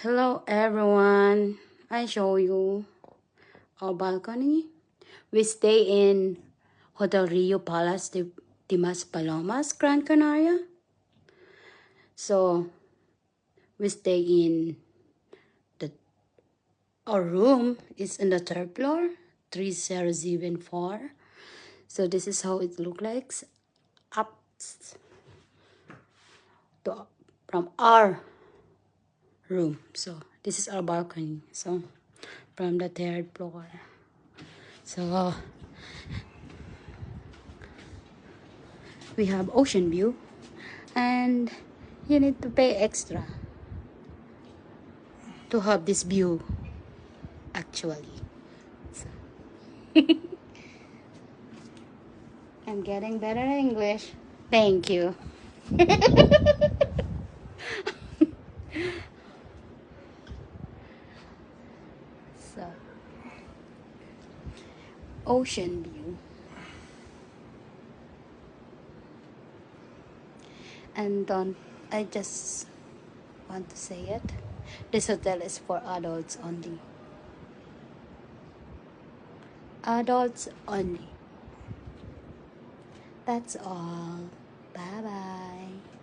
Hello everyone. I show you our balcony. We stay in Hotel Rio Palace de Maspalomas, Gran Canaria. So we stay in our room is in the third floor, 3004. So this is how it looks like up to, from our room. So this is our balcony. So from the third floor. So we have ocean view, and you need to pay extra to have this view actually. So, I'm getting better at English. Thank you. So, ocean view. And I just want to say it. This hotel is for adults only. Adults only. That's all. Bye bye.